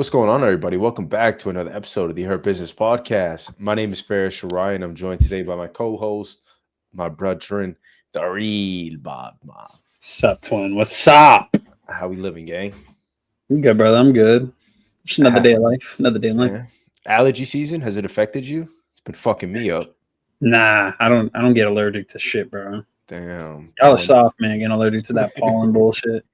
What's going on, everybody? Welcome back to another episode of the Her Business Podcast. My name is Faris Shirai, and I'm joined today by my co-host, my brethren, the real Bob Ma. Sup, twin? What's up? How we living, gang? I'm good, brother. I'm good. Just another day of life. Another day of life. Yeah. Allergy season, has it affected you? It's been fucking me up. Nah, I don't get allergic to shit, bro. Damn. Y'all are soft, man. Getting allergic to that pollen bullshit.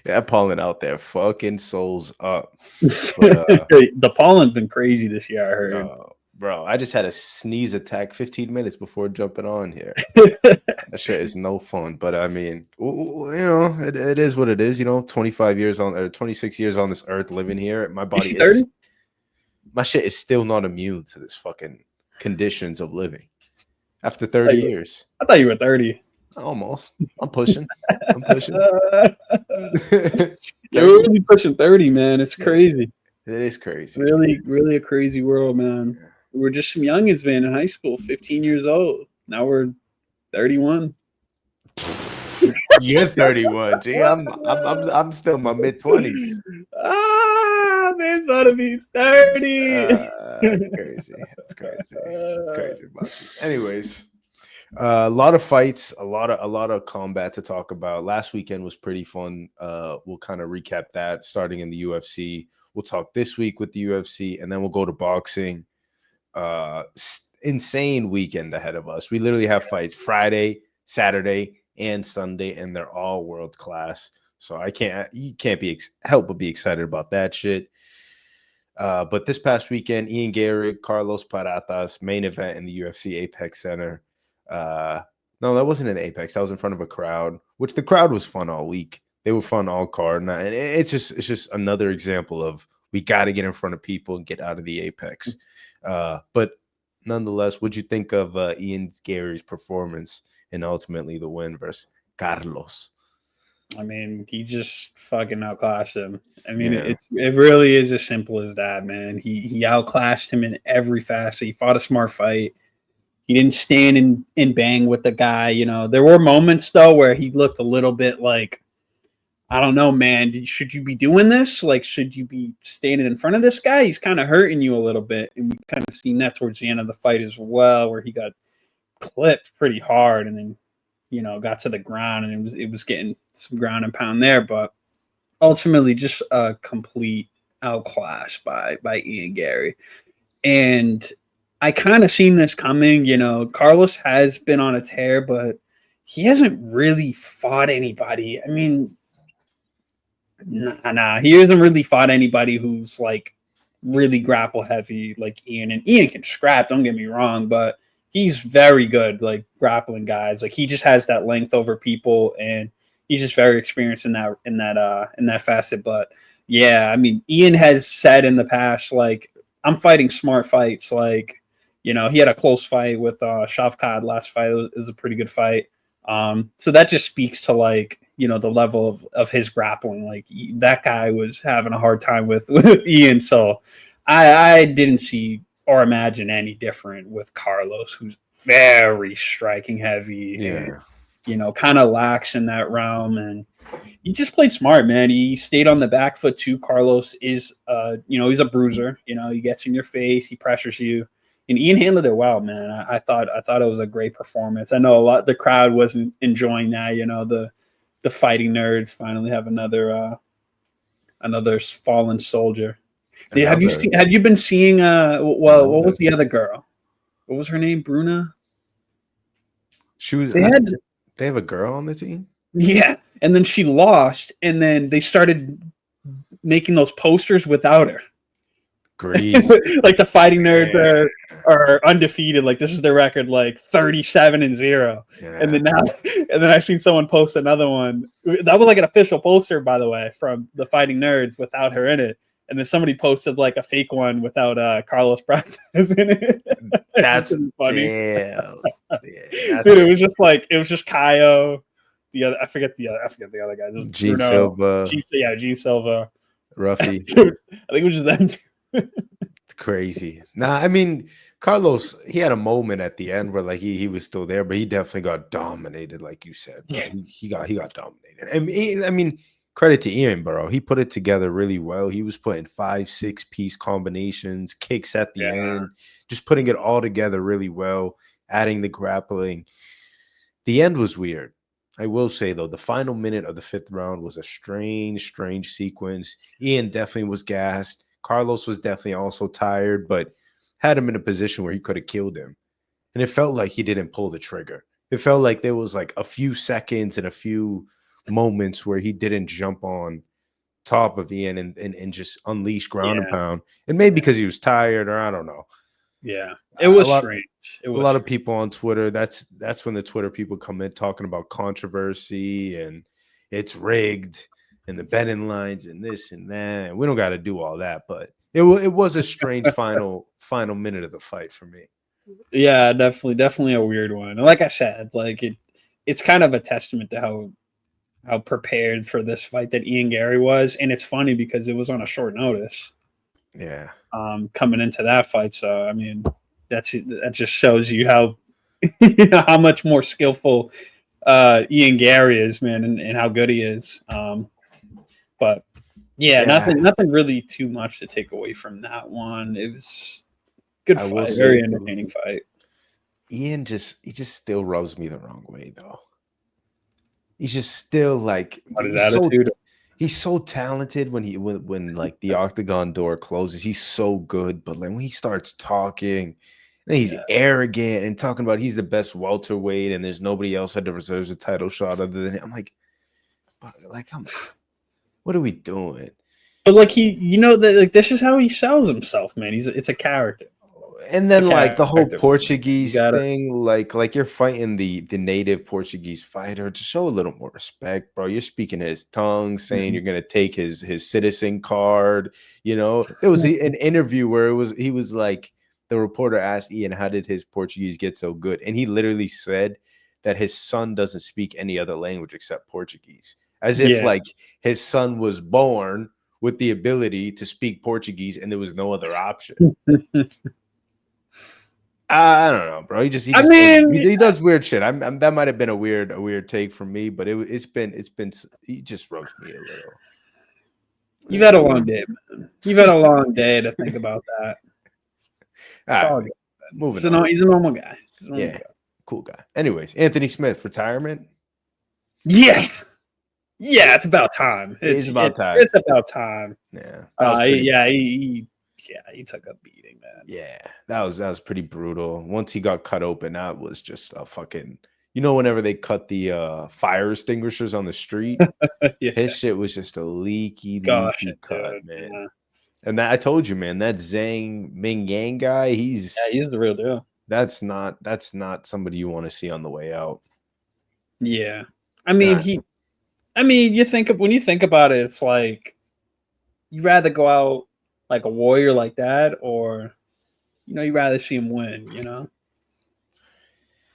Yeah, pollen out there, fucking souls up. But, the pollen's been crazy this year, I heard. Bro, I just had a sneeze attack 15 minutes before jumping on here. That shit is no fun. But I mean, it is what it is. 25 years on or 26 years on this earth living here. My body is 30? My shit is still not immune to this fucking conditions of living. After 30 years. I thought you were 30. Almost. I'm pushing. You're really pushing 30, man. It's crazy. It is crazy. Really, really a crazy world, man. We were just some youngins, man, in high school, 15 years old. Now we're 31. You're 31. Gee, I'm still in my mid-20s. Man's about to be 30. That's crazy. That's crazy. Anyways, a lot of fights, a lot of combat to talk about. Last weekend was pretty fun. We'll kind of recap that starting in the UFC. We'll talk this week with the UFC, and then we'll go to boxing. Insane weekend ahead of us. We literally have fights Friday, Saturday, and Sunday, and they're all world class. So you can't help but be excited about that shit. But this past weekend, Ian Garry, Carlos Prates, main event in the UFC Apex Center. No, that wasn't in the Apex. That was in front of a crowd, which the crowd was fun all week. They were fun all card, and it's just another example of we got to get in front of people and get out of the Apex. But nonetheless, what'd you think of Ian Garry's performance and ultimately the win versus Carlos? I mean, he just fucking outclassed him. I mean, it really is as simple as that, man. He outclassed him in every facet. He fought a smart fight. He didn't stand and bang with the guy. There were moments though where he looked a little bit like, I don't know, man. Should you be doing this? Like, should you be standing in front of this guy? He's kind of hurting you a little bit, and we kind of seen that towards the end of the fight as well, where he got clipped pretty hard, and then got to the ground, and it was getting some ground and pound there, but ultimately just a complete outclass by Ian Garry. And I kind of seen this coming. Carlos has been on a tear, but he hasn't really fought anybody. I mean, nah, he hasn't really fought anybody who's like really grapple heavy like Ian. And Ian can scrap, don't get me wrong, but he's very good, like grappling guys. Like he just has that length over people, and he's just very experienced in that facet. But yeah, I mean, Ian has said in the past, like, I'm fighting smart fights. Like, he had a close fight with Shavkat last fight. It was a pretty good fight. So that just speaks to like, the level of his grappling. Like that guy was having a hard time with Ian. So I didn't see or imagine any different with Carlos, who's very striking heavy and, kind of lax in that realm. And he just played smart, man. He stayed on the back foot too. Carlos is, he's a bruiser. He gets in your face, he pressures you. And Ian handled it well, man. I thought it was a great performance. I know the crowd wasn't enjoying that. The fighting nerds finally have another fallen soldier. Have you been seeing? What was the other girl? What was her name? Bruna. She was. They have a girl on the team. Yeah, and then she lost, and then they started making those posters without her. Like the fighting nerds are undefeated. Like this is their record, like 37-0. Yeah. And then I seen someone post another one. That was like an official poster, by the way, from the fighting nerds without her in it. And then somebody posted like a fake one without Carlos Prates in it. That's funny. Dude, it was just Kaio. I forget the other guy. G Silva. G Silva. Ruffy. I think it was just them two. It's crazy. Nah, I mean, Carlos, he had a moment at the end where like he was still there, but he definitely got dominated, like you said. Yeah, he got dominated. I mean, credit to Ian, bro. He put it together really well. He was putting 5-6 piece combinations, kicks at the end, just putting it all together really well, adding the grappling. The end was weird. I will say, though, the final minute of the 5th round was a strange sequence. Ian definitely was gassed. Carlos was definitely also tired, but had him in a position where he could have killed him. And it felt like he didn't pull the trigger. It felt like there was like a few seconds and a few moments where he didn't jump on top of Ian and just unleash ground and pound. And maybe because he was tired, or I don't know. Yeah, it was strange. A lot of people on Twitter, that's when the Twitter people come in talking about controversy and it's rigged and the betting lines and this and that. And we don't got to do all that, but it was a strange final minute of the fight for me. Yeah, definitely a weird one. And like I said, like it's kind of a testament to how prepared for this fight that Ian Garry was. And it's funny because it was on a short notice. Yeah. Coming into that fight. So I mean, that just shows you how how much more skillful Ian Garry is, man, and how good he is. But nothing really too much to take away from that one. It was good fight, very entertaining fight. Ian he just still rubs me the wrong way, though. He's just still like he's so talented when like the octagon door closes. He's so good, but like when he starts talking, and he's arrogant and talking about he's the best welterweight and there's nobody else that deserves a title shot other than him. I'm like, what are we doing? But like that this is how he sells himself, man. It's a character. And then like the whole Portuguese thing, like you're fighting the native Portuguese fighter, to show a little more respect, bro. You're speaking his tongue, saying you're gonna take his citizen card. You know, there was an interview where he was like, the reporter asked Ian, how did his Portuguese get so good? And he literally said that his son doesn't speak any other language except Portuguese, as if like his son was born with the ability to speak Portuguese and there was no other option. I don't know, bro. He does weird shit. That might have been a weird take from me, but it's been he just rubs me a little. You've had a long day, man. You've had a long day to think about that. All right, moving on. He's a normal guy. Cool guy. Anyways, Anthony Smith, retirement. Yeah, it's about time. It's about time. It's about time. Yeah. He took a beating, man. Yeah, that was pretty brutal. Once he got cut open, that was just a fucking. Whenever they cut the fire extinguishers on the street, his shit was just a leaky cut, man. Yeah. And that I told you, man, that Zhang Mingyang guy, he's the real deal. That's not somebody you want to see on the way out. Yeah, I mean when you think about it, it's like you'd rather go out like a warrior like that, or you'd rather see him win.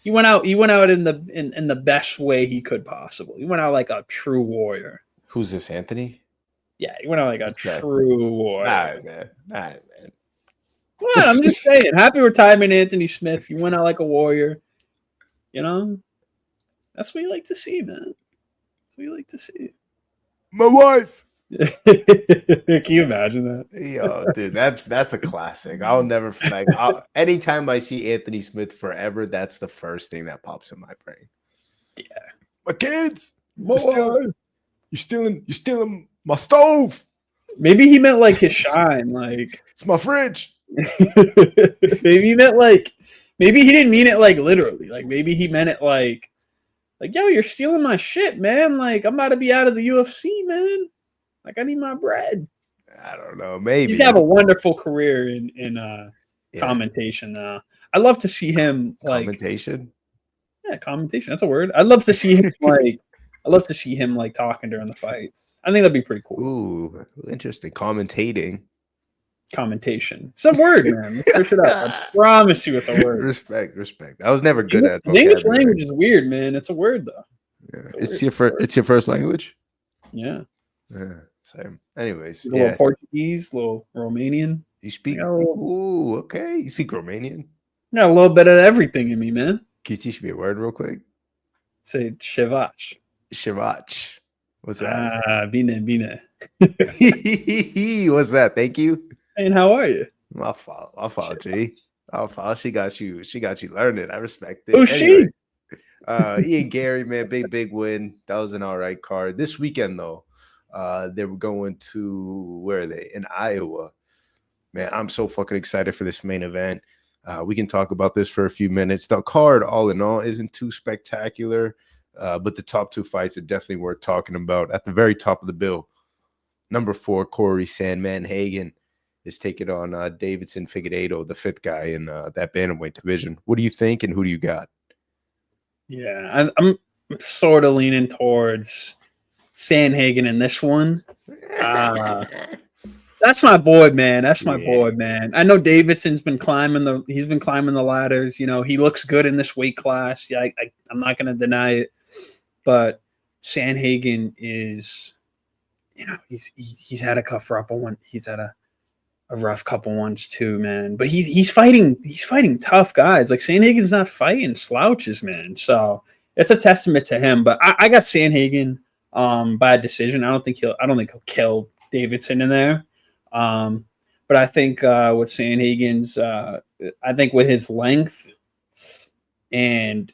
He went out in the best way he could possibly. He went out like a true warrior. Who's this, Anthony? Yeah, he went out like a true warrior. All right, man. Well, I'm just saying, happy retirement, Anthony Smith. You went out like a warrior. That's what you like to see, man. That's what you like to see. My wife. Can you imagine that? Yo, dude, that's a classic. I'll never like. Anytime I see Anthony Smith forever, that's the first thing that pops in my brain. Yeah, my kids. You're stealing my stove. Maybe he meant like his shine, like it's my fridge. Maybe he meant like. Maybe he didn't mean it like literally. Like maybe he meant it like yo, you're stealing my shit, man. Like I'm about to be out of the UFC, man. Like I need my bread. I don't know. Maybe he'd have a wonderful career in commentation. Now I'd love to see him like commentation. Yeah, commentation. That's a word. I'd love to see him like talking during the fights. I think that'd be pretty cool. Ooh, interesting. Commentation. It's a word, man. Let's push it up. I promise you, it's a word. Respect. I was never good at the English language. Is weird, man. It's a word though. Yeah. It's your first language. Yeah. Yeah. Same. Anyways, a little Portuguese, a little Romanian. You speak? Ooh, okay. You speak Romanian? Got a little bit of everything in me, man. Can you teach me a word real quick? Say Shivac. Shivac. What's that? Bine. What's that? Thank you. And how are you? My fault, G. My fault. She got you learning. I respect it. Who's Anyway, she? Ian Garry, man, big win. That was an all right card. This weekend, though, they were going to, where are they? In Iowa. Man, I'm so fucking excited for this main event. We can talk about this for a few minutes. The card, all in all, isn't too spectacular, but the top two fights are definitely worth talking about. At the very top of the bill, number 4, Corey Sandhagen is taking on Davidson Figueiredo, the 5th guy in that bantamweight division. What do you think, and who do you got? Yeah, I'm sort of leaning towards Sandhagen in this one. That's my boy, man. That's my boy, man. I know Davidson's been climbing the ladders. You know, he looks good in this weight class. Yeah, I'm not going to deny it. But Sandhagen is, you know, he's had a couple one. He's had a rough couple ones too, man. But he's fighting tough guys. Like Sandhagen's not fighting slouches, man. So it's a testament to him. But I got Sandhagen by a decision. I don't think he'll kill Davidson in there. But I think with Sandhagen's, I think with his length and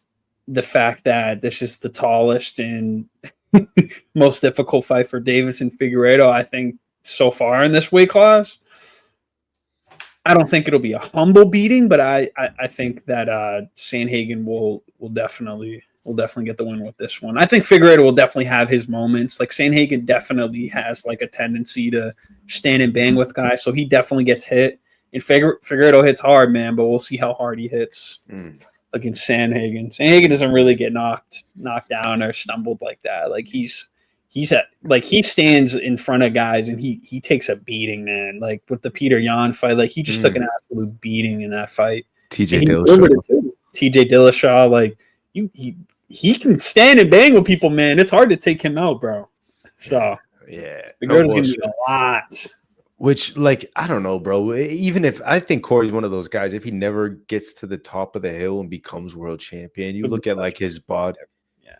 the fact that this is the tallest and most difficult fight for Davidson Figueiredo, I think so far in this weight class, I don't think it'll be a humble beating, but I think that Sandhagen will definitely get the win with this one. I think Figueiredo will definitely have his moments. Like Sandhagen definitely has like a tendency to stand and bang with guys, so he definitely gets hit. And Figueiredo hits hard, man, but we'll see how hard he hits against Sandhagen. Sandhagen doesn't really get knocked down or stumbled like that. Like he stands in front of guys and he takes a beating, man. Like with the Peter Yan fight, like he just took an absolute beating in that fight. TJ Dillashaw, like he can stand and bang with people, man. It's hard to take him out, bro. So the girl's gonna be a lot. Which, like, I don't know, bro. Even if I think Corey's one of those guys, if he never gets to the top of the hill and becomes world champion, you look at like his body.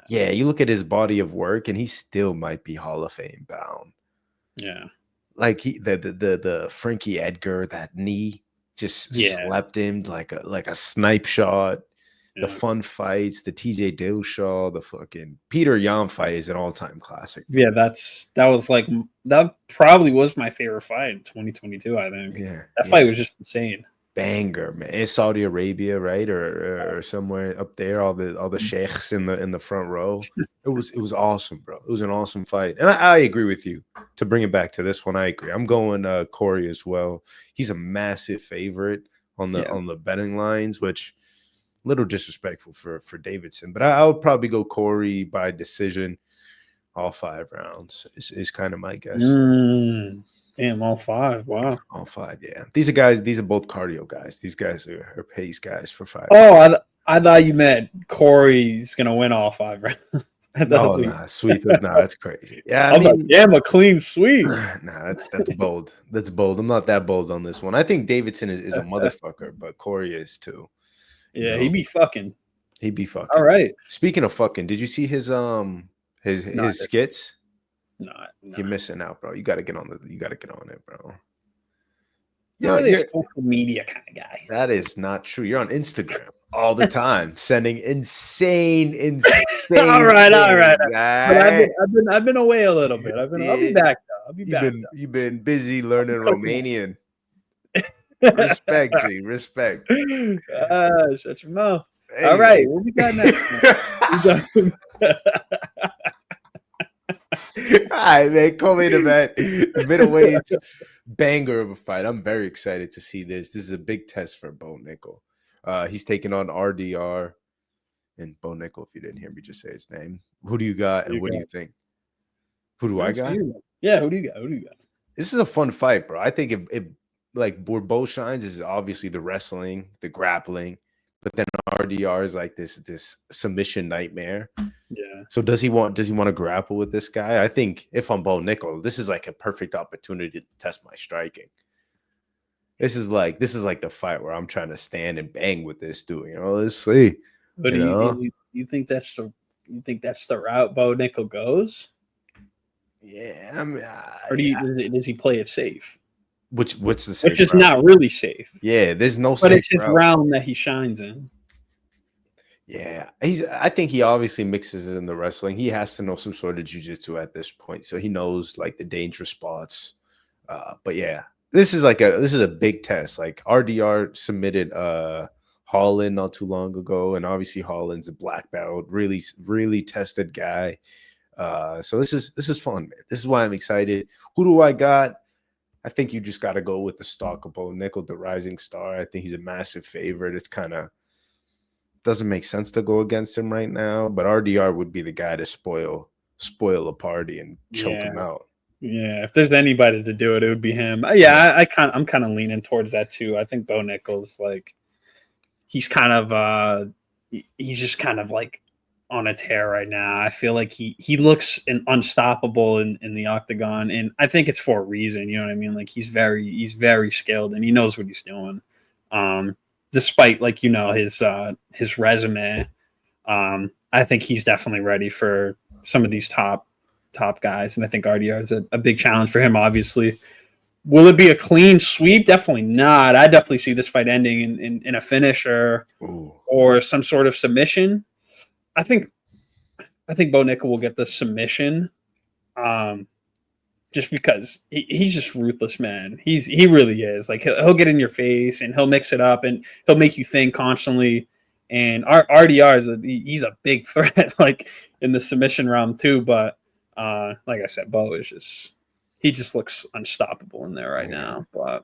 Yeah, you look at his body of work, and he still might be Hall of Fame bound. Yeah, like the Frankie Edgar, that knee just slept him like a snipe shot. The fun fights, the TJ Dillashaw, the fucking Peter Yan fight is an all-time classic. Yeah, that probably was my favorite fight in 2022. I think. Yeah, that fight was just insane. Banger, man. In Saudi Arabia, right, or somewhere up there, all the sheikhs in the front row. It was awesome, bro. It was an awesome fight, and I agree with you. To bring it back to this one, I agree. I'm going Corey as well. He's a massive favorite on the betting lines, which. Little disrespectful for Davidson, but I would probably go Corey by decision. All 5 rounds is kind of my guess. Damn, all 5. Wow. All 5, yeah. These are both cardio guys. These guys are pace guys for 5. Oh, I thought you meant Corey's going to win all 5 rounds. Sweep it. Nah, that's crazy. Yeah, I mean, damn, a clean sweep. Nah, that's bold. That's bold. I'm not that bold on this one. I think Davidson is a motherfucker, but Corey is too. Yeah, he'd be fucking. All right. Speaking of fucking, did you see his skits? No. You're missing out, bro. You gotta get on it, bro. You're really a social media kind of guy. That is not true. You're on Instagram all the time, sending insane. all right. But I've been away a little bit. I'll be back though. I'll be back. You've been busy learning Romanian. Respect, G. Respect. Shut your mouth. Anyway. All right, what we got next? All right, man. Co-main event, middleweight banger of a fight. I'm very excited to see this. This is a big test for Bo Nickal. He's taking on RDR and Bo Nickal. If you didn't hear me just say his name, who do you got, and what do you think? Who do I got? Yeah, who do you got? This is a fun fight, bro. I think it like where Bo shines is obviously the wrestling, the grappling, but then RDR is like this submission nightmare. Yeah. So does he want to grapple with this guy? I think if I'm Bo Nickal, this is like a perfect opportunity to test my striking. This is like the fight where I'm trying to stand and bang with this dude. You know, let's see. But you think that's the route Bo Nickal goes? Yeah, I mean, Or does he play it safe? what's the safe Which is route? not really safe. Yeah, there's no But safe it's his route. realm that he shines in. Yeah, I think he obviously mixes it in the wrestling. He has to know some sort of jujitsu at this point, so he knows like the dangerous spots. But yeah, this is a big test. Like RDR submitted Holland not too long ago, and obviously Holland's a black belt, really tested guy. So this is fun, man. This is why I'm excited. Who do I got? I think you just got to go with the stalkable Nickal, the rising star. I think he's a massive favorite. It's kind of doesn't make sense to go against him right now, but RDR would be the guy to spoil a party and choke him out. Yeah, if there's anybody to do it, it would be him. Yeah, I'm kind of leaning towards that too. I think Bo Nickal's like he's just kind of like on a tear right now. I feel like he looks unstoppable in the octagon, and I think it's for a reason. You know what I mean? Like he's very skilled and he knows what he's doing. Despite like his resume, I think he's definitely ready for some of these top guys, and I think RDR is a big challenge for him. Obviously, will it be a clean sweep? Definitely not. I definitely see this fight ending in a finish or some sort of submission. I think Bo Nickal will get the submission, just because he's just ruthless, man. He really is. Like he'll get in your face and he'll mix it up and he'll make you think constantly. And RDR he's a big threat, like in the submission round too. But like I said, Bo is he just looks unstoppable in there right now. But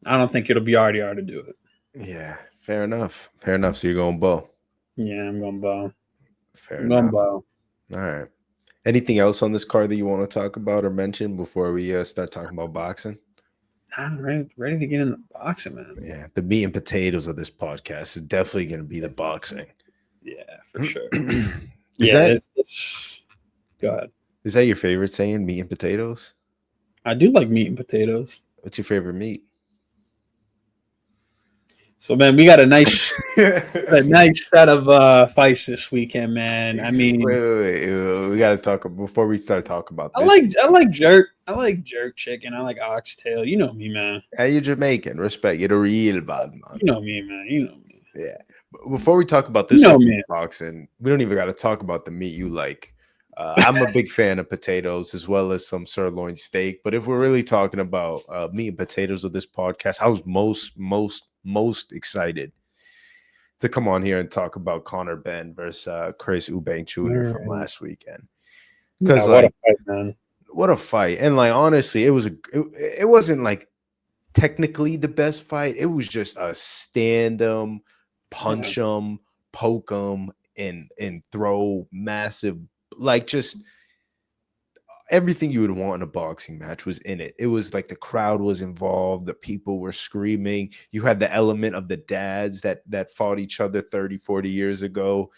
I don't think it'll be RDR to do it. Yeah, fair enough. So you're going Bo. Yeah, I'm going Bo. Fair enough. Bo. All right. Anything else on this card that you want to talk about or mention before we start talking about boxing? I'm ready to get into boxing, man. Yeah, the meat and potatoes of this podcast is definitely going to be the boxing. Yeah, for sure. Go ahead. Is that your favorite saying, meat and potatoes? I do like meat and potatoes. What's your favorite meat? So, man, we got a nice set of fights this weekend, man. I mean, wait. We got to talk before we start talking about this. I like jerk. I like jerk chicken. I like oxtail. You know me, man. Hey, you're Jamaican. Respect. You're the real bad man. You know me, man. You know me. Yeah. Before we talk about this boxing, we don't even got to talk about the meat you like. I'm a big fan of potatoes as well as some sirloin steak. But if we're really talking about meat and potatoes of this podcast, I was most excited to come on here and talk about Conor Benn versus Chris Eubank Jr. from last weekend. Because what a fight, man! What a fight! And like honestly, it wasn't like technically the best fight. It was just a stand 'em, punch 'em, poke 'em, and throw massive. Like just everything you would want in a boxing match was in it. It was like the crowd was involved. The people were screaming. You had the element of the dads that fought each other 30, 40 years ago.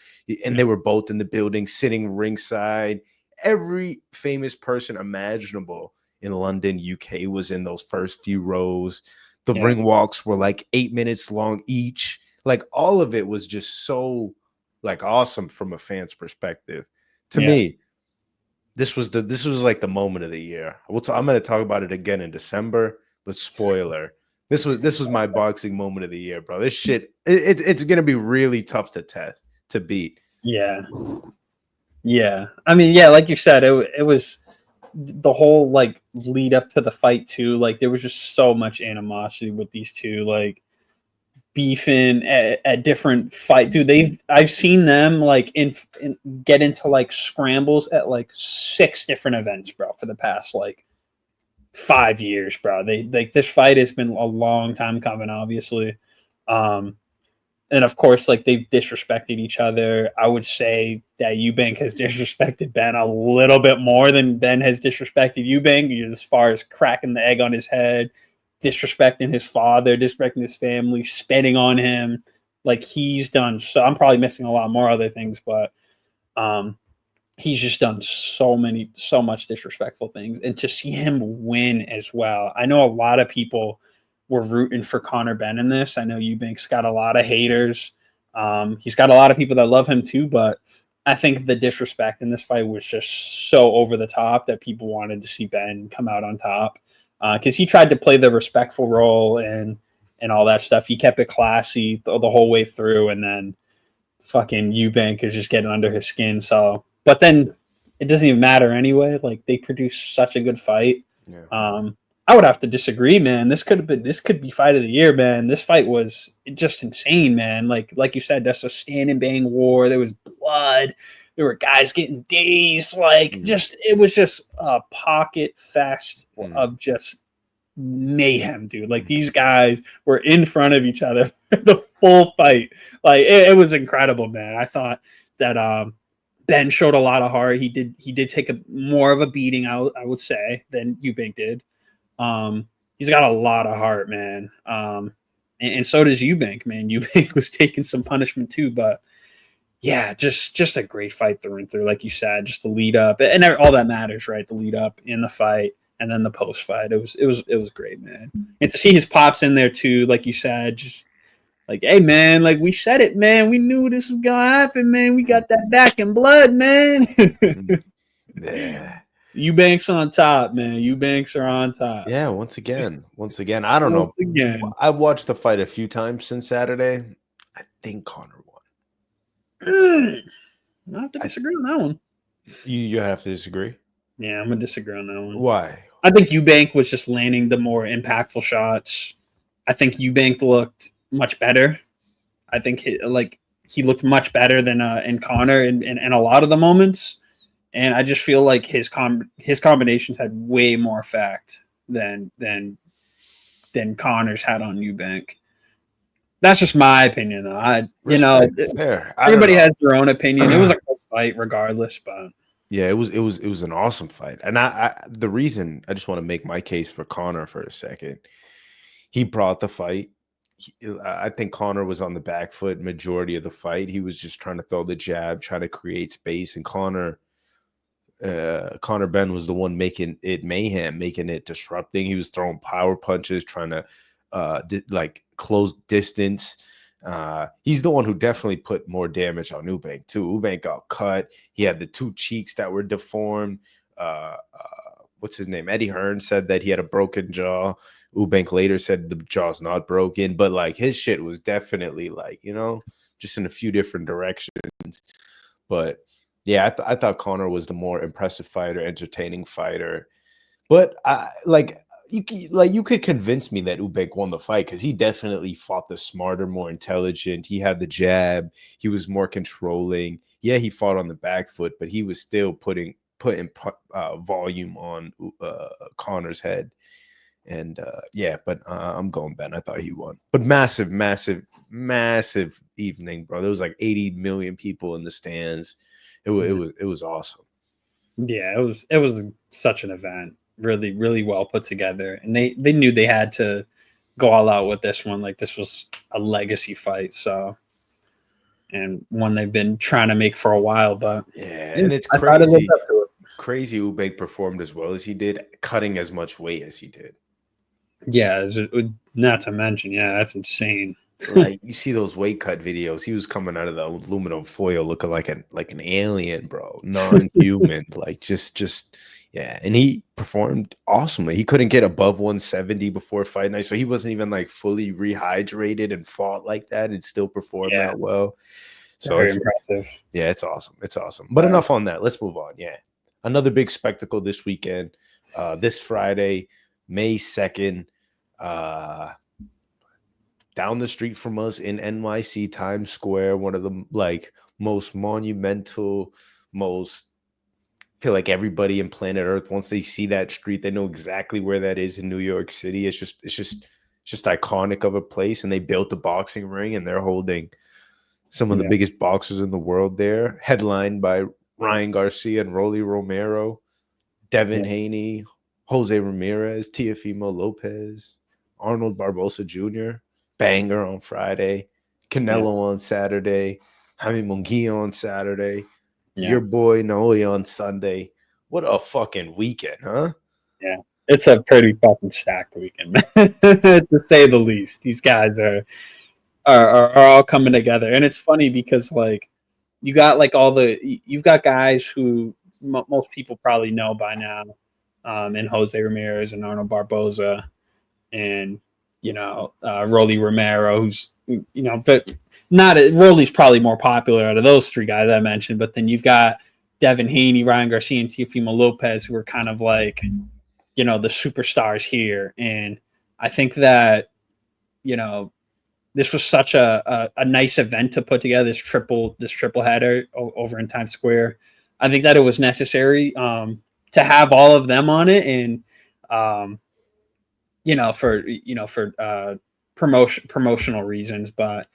And they were both in the building, sitting ringside. Every famous person imaginable in London, UK was in those first few rows. The ring walks were like 8 minutes long each. Like all of it was just so like awesome from a fan's perspective. To me, this was like the moment of the year. I'm going to talk about it again in December, but spoiler, this was my boxing moment of the year, bro. This shit, it's going to be really tough to beat. Yeah. I mean, like you said, it was the whole like lead up to the fight too. Like there was just so much animosity with these two, like beefing at different fight. Dude, I've seen them like get into like scrambles at like 6 different events, bro, for the past like 5 years, bro. They like this fight has been a long time coming, obviously. And of course, like they've disrespected each other. I would say that Eubank has disrespected Benn a little bit more than Benn has disrespected Eubank, as far as cracking the egg on his head, disrespecting his father, disrespecting his family, spitting on him. Like he's done. So I'm probably missing a lot more other things, but he's just done so much disrespectful things. And to see him win as well. I know a lot of people were rooting for Conor Benn in this. I know Eubank's got a lot of haters. He's got a lot of people that love him too, but I think the disrespect in this fight was just so over the top that people wanted to see Benn come out on top, because he tried to play the respectful role and all that stuff. He kept it classy the whole way through, and then fucking Eubank is just getting under his skin. So, but then it doesn't even matter anyway. Like, they produced such a good fight. Yeah. I would have to disagree, man. This could be fight of the year, man. This fight was just insane, man. Like you said, that's a stand and bang war. There was blood. There were guys getting dazed. It was just a pocket fest of just mayhem, dude. Like, these guys were in front of each other for the full fight. Like, it was incredible, man. I thought that Benn showed a lot of heart. He did take more of a beating, I would say, than Eubank did. He's got a lot of heart, man. And so does Eubank, man. Eubank was taking some punishment too, but yeah, just a great fight through and through, like you said. Just the lead up, and all that matters, right? The lead up in the fight, and then the post fight. It was great, man. And to see his pops in there too, like you said, just like, hey, man, like, we said it, man. We knew this was gonna happen, man. We got that back in blood, man. Yeah. Eubanks on top, man. Eubanks are on top. Yeah, once again. I don't know. I've watched the fight a few times since Saturday. I think Conor won. I have to disagree on that one. You have to disagree? Yeah, I'm going to disagree on that one. Why? I think Eubank was just landing the more impactful shots. I think Eubank looked much better. I think he looked much better than in Conor in a lot of the moments. And I just feel like his combinations had way more effect than Conor's had on Eubank. That's just my opinion, though. Fair. Everybody has their own opinion. It was a close fight, regardless. But yeah, it was an awesome fight. And the reason I just want to make my case for Conor for a second. He brought the fight. I think Conor was on the back foot majority of the fight. He was just trying to throw the jab, trying to create space, and Conor Benn was the one making it mayhem, making it disrupting. He was throwing power punches, trying to close distance. He's the one who definitely put more damage on Eubank too. Eubank got cut. He had the two cheeks that were deformed. What's his name? Eddie Hearn said that he had a broken jaw. Eubank later said the jaw's not broken, but like, his shit was definitely just in a few different directions. But yeah, I thought Conor was the more impressive fighter, entertaining fighter. But you could convince me that Eubank won the fight, because he definitely fought the smarter, more intelligent. He had the jab. He was more controlling. Yeah, he fought on the back foot, but he was still putting volume on Conor's head. And but I'm going Benn. I thought he won. But massive evening, bro. There was like 80 million people in the stands. It was awesome. Yeah, it was such an event. Really, really well put together. And they knew they had to go all out with this one. Like, this was a legacy fight, and one they've been trying to make for a while. But yeah, and it's crazy. Crazy Eubank performed as well as he did, cutting as much weight as he did. Yeah, not to mention, yeah, that's insane. Like, you see those weight cut videos, he was coming out of the aluminum foil looking like an alien, bro, non-human. Like, just yeah. And he performed awesomely. He couldn't get above 170 before fight night, so he wasn't even like fully rehydrated and fought like that and still performed that well. So very impressive. Yeah, it's awesome. But enough on that. Let's move on. Yeah, another big spectacle this weekend. This Friday, May 2nd. Down the street from us in NYC, Times Square, one of the most monumental, feel like everybody in planet Earth, once they see that street, they know exactly where that is in New York City. It's just iconic of a place. And they built a boxing ring, and they're holding some of the biggest boxers in the world there, headlined by Ryan Garcia and Rolly Romero, Devin Haney, Jose Ramirez, Teofimo Lopez, Arnold Barboza Jr., banger on Friday, Canelo on Saturday, Jaime Munguía on Saturday, your boy Naoya on Sunday. What a fucking weekend, huh? Yeah, it's a pretty fucking stacked weekend, man, to say the least. These guys are all coming together, and it's funny because you got like you've got guys who most people probably know by now, and Jose Ramirez and Arnold Barboza, and Rolly Romero, who's but not Rolly's probably more popular out of those three guys I mentioned. But then you've got Devin Haney, Ryan Garcia, and Teofimo Lopez, who are kind of like the superstars here. And I think that this was such a nice event to put together, this triple header over in Times Square. I think that it was necessary to have all of them on it, and for promotional reasons. But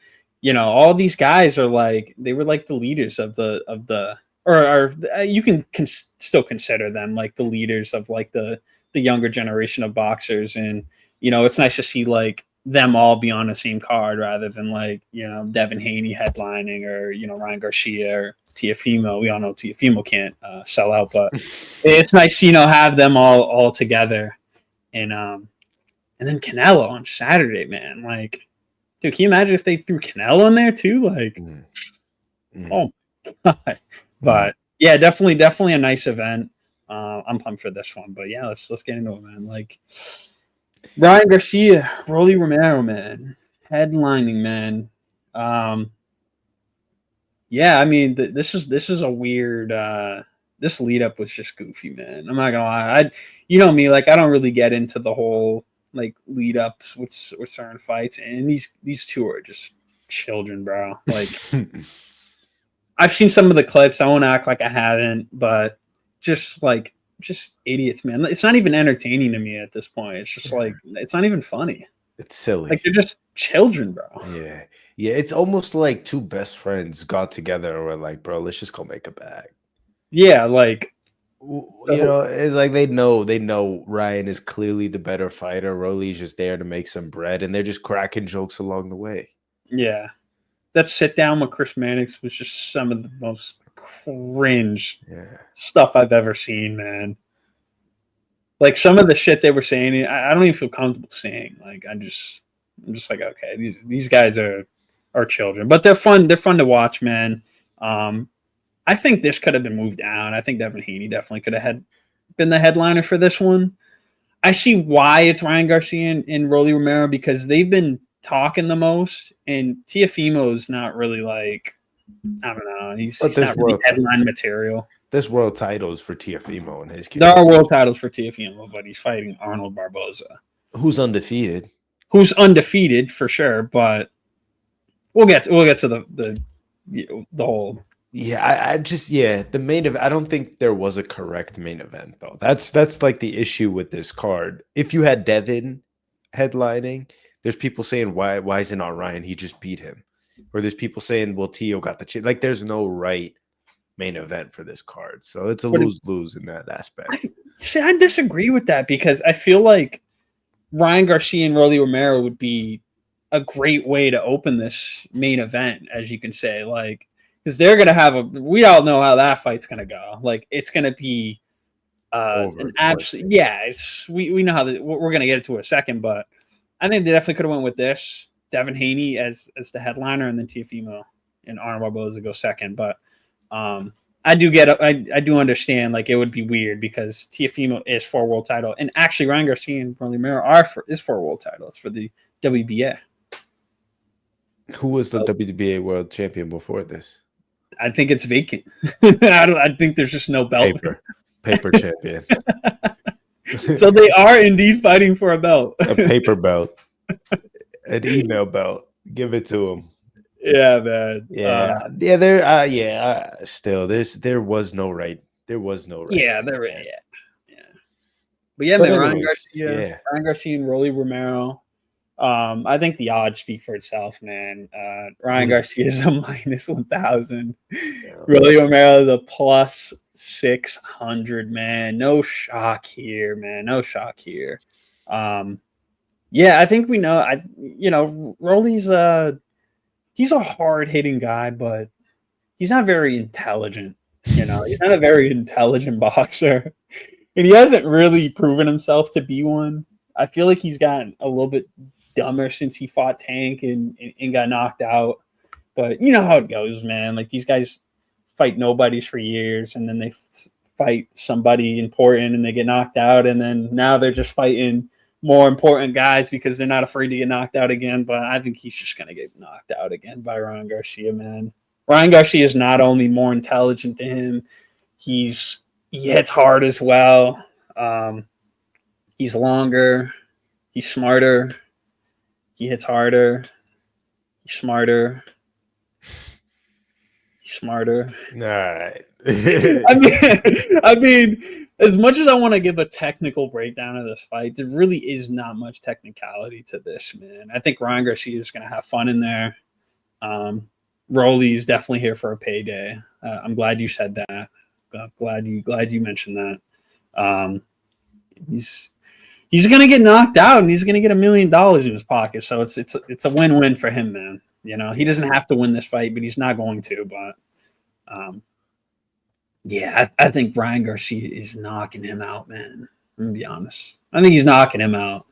all these guys are like, they were like the leaders of the or you can still consider them like the leaders of like the younger generation of boxers. And it's nice to see like them all be on the same card rather than like Devin Haney headlining or Ryan Garcia or Teofimo. We all know Teofimo can't sell out, but it's nice have them all together. And then Canelo on Saturday, man. Like, dude, can you imagine if they threw Canelo in there too? Like, oh my God. But yeah, definitely a nice event. I'm pumped for this one. But yeah, let's get into it, man. Like, Ryan Garcia, Rolly Romero, man, headlining, man. Yeah, I mean, this is a weird. This lead up was just goofy, man. I'm not gonna lie. Me, like, I don't really get into the whole like lead ups with certain fights, and these two are just children, bro. Like, I've seen some of the clips. I won't act like I haven't, but just idiots, man. It's not even entertaining to me at this point. It's just like, it's not even funny. It's silly. Like, they're just children, bro. Yeah. It's almost like two best friends got together and were like, bro, let's just go make a bag. Yeah, like, it's like they know Ryan is clearly the better fighter. Rolly's just there to make some bread, and they're just cracking jokes along the way. Yeah. That sit down with Chris Mannix was just some of the most cringe stuff I've ever seen, man. Like, some of the shit they were saying, I don't even feel comfortable saying. Like, I'm just like, okay, these guys are children, but they're fun. They're fun to watch, man. I think this could have been moved down. I think Devin Haney definitely could have been the headliner for this one. I see why it's Ryan Garcia and Rolly Romero, because they've been talking the most, and Teofimo's not really like, I don't know. He's not really headline material. There's world titles for Teofimo in his case. There are world titles for Teofimo, but he's fighting Arnold Barboza, who's undefeated for sure. But we'll get to the whole. Yeah, the main event. I don't think there was a correct main event though. That's like the issue with this card. If you had Devin headlining, there's people saying why is it not Ryan? He just beat him. Or there's people saying, well, Teo got the chance. Like, there's no right main event for this card. So it's a lose-lose in that aspect. I disagree with that, because I feel like Ryan Garcia and Rolly Romero would be a great way to open this main event, as you can say. Like, because they're going to have we all know how that fight's going to go. Like, it's going to be an absolute, we know how we're going to get into it in a second, but I think they definitely could have went with this. Devin Haney as the headliner, and then Teofimo and Arnold Barboza go second. But I do understand, like, it would be weird because Teofimo is for world title, and actually Ryan Garcia and Rolly Romero is for world title. It's for the WBA. Who was the WBA world champion before this? I think it's vacant. I think there's just no belt. Paper champion. So they are indeed fighting for a belt. A paper belt. An email belt. Give it to him. Yeah, man. Still, there was no right. There was no right. Yeah, But yeah, man, Ryan Garcia and Rolly Romero. I think the odds speak for itself, man. Ryan Garcia is a minus 1,000. Rolly Romero is a plus 600, man. No shock here, man. No shock here. I think we know. Rolly's he's a hard hitting guy, but he's not very intelligent. He's not a very intelligent boxer, and he hasn't really proven himself to be one. I feel like he's gotten a little bit dumber since he fought Tank and got knocked out. But you know how it goes, man. Like, these guys, fight nobodies for years, and then they fight somebody important and they get knocked out, and then now they're just fighting more important guys because they're not afraid to get knocked out again. But I think he's just going to get knocked out again by Ryan Garcia, man. Ryan Garcia is not only more intelligent than him, he hits hard as well. He's longer. He's smarter. He hits harder. He's smarter. He's smarter. All right. I mean, as much as I want to give a technical breakdown of this fight, there really is not much technicality to this, man. I think Ryan Garcia is going to have fun in there. Rolly is definitely here for a payday. I'm glad you said that. Glad you mentioned that. He's gonna get knocked out and he's gonna get $1 million in his pocket. So it's a win-win for him, man. You know, he doesn't have to win this fight, but he's not going to. But yeah, I think Ryan Garcia is knocking him out, man. I'm gonna be honest. I think he's knocking him out.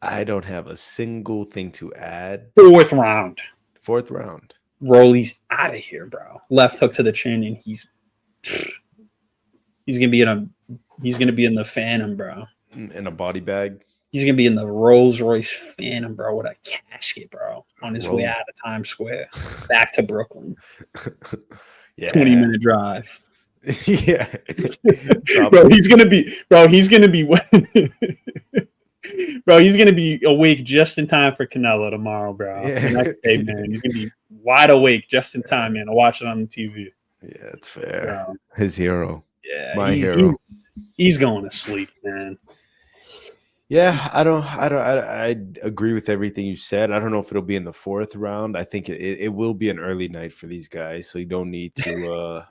I don't have a single thing to add. Fourth round. Rolly's out of here, bro. Left hook to the chin, and he's gonna be in the Phantom, bro. In a body bag. He's gonna be in the Rolls Royce Phantom, bro, with a casket, bro, on his way out of Times Square, back to Brooklyn. Yeah, 20-minute drive. Yeah, bro. He's gonna be awake just in time for Canelo tomorrow, bro. Yeah. The next day, man, he's gonna be wide awake just in time, man. To watch it on the TV. Yeah, it's fair. Bro. His hero. Yeah, my hero. He's going to sleep, man. Yeah, I agree with everything you said. I don't know if it'll be in the fourth round. I think it will be an early night for these guys, so you don't need to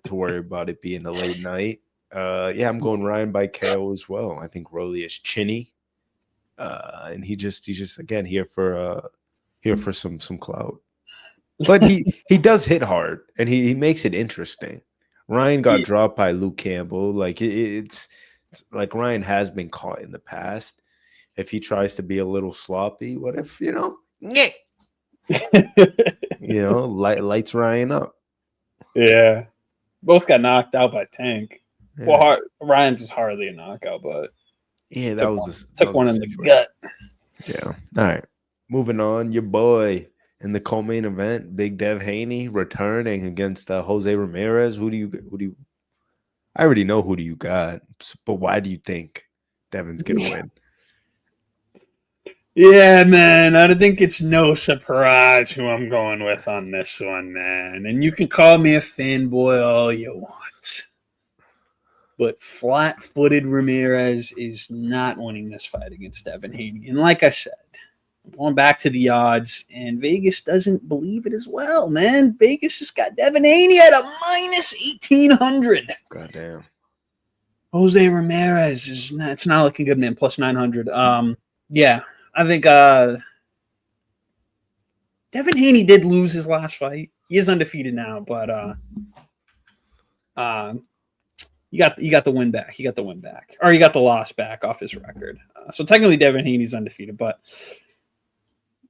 worry about it being a late night. Yeah, I'm going Ryan by KO as well. I think Rolly is chinny, and he's just again here for some clout. But he does hit hard, and he makes it interesting. Ryan got dropped by Luke Campbell. Like it's like Ryan has been caught in the past. If he tries to be a little sloppy, what if lights Ryan up? Yeah, both got knocked out by Tank. Yeah. Well, Ryan's is hardly a knockout, but yeah, took one in the gut. Yeah. All right, moving on. Your boy in the co-main event, Big Dev Haney returning against Jose Ramirez. Who do you? I already know who do you got, but why do you think Devin's gonna win? Yeah, man, I think it's no surprise who I'm going with on this one, man. And you can call me a fanboy all you want, but flat-footed Ramirez is not winning this fight against Devin Haney. And like I said, I'm going back to the odds, and Vegas doesn't believe it as well, man. Vegas has got Devin Haney at a minus 1,800. Goddamn. Jose Ramirez it's not looking good, man. Plus 900. Yeah, I think Devin Haney did lose his last fight. He is undefeated now, but you got the win back. He got the win back, or you got the loss back off his record. So technically, Devin Haney's undefeated, but.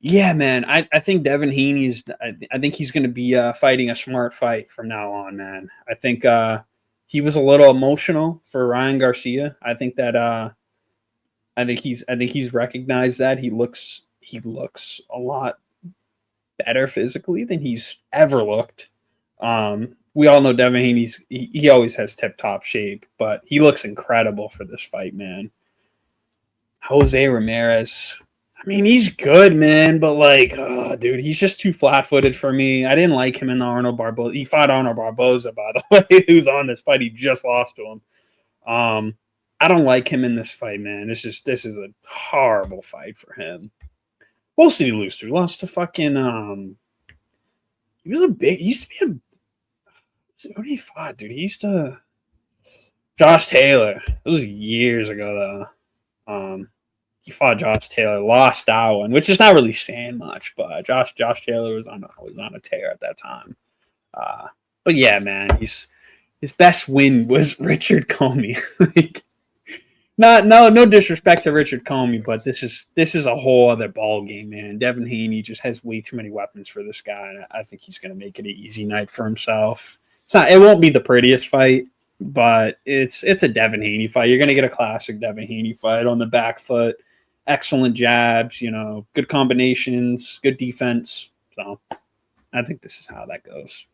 Yeah, man. I think Devin Haney is. I think he's going to be fighting a smart fight from now on, man. I think he was a little emotional for Ryan Garcia. I think that. I think he's recognized that he looks a lot better physically than he's ever looked. We all know Devin Haney's. He always has tip top shape, but he looks incredible for this fight, man. Jose Ramirez. I mean, he's good, man, but dude, he's just too flat-footed for me. I didn't like him in the Arnold Barboza. He fought Arnold Barboza, by the way, who's on this fight. He just lost to him. I don't like him in this fight, man. This is a horrible fight for him. Who else did he lose to? He lost to fucking he used to be a who did he fight, dude? He used to Josh Taylor. It was years ago though. He fought Josh Taylor, lost that one, which is not really saying much, but Josh Taylor was on a tear at that time. But yeah, man, his best win was Richard Comey. No disrespect to Richard Comey, but this is a whole other ball game, man. Devin Haney just has way too many weapons for this guy, and I think he's going to make it an easy night for himself. It won't be the prettiest fight, but it's a Devin Haney fight. You're gonna get a classic Devin Haney fight on the back foot. Excellent jabs, good combinations, good defense. So I think this is how that goes.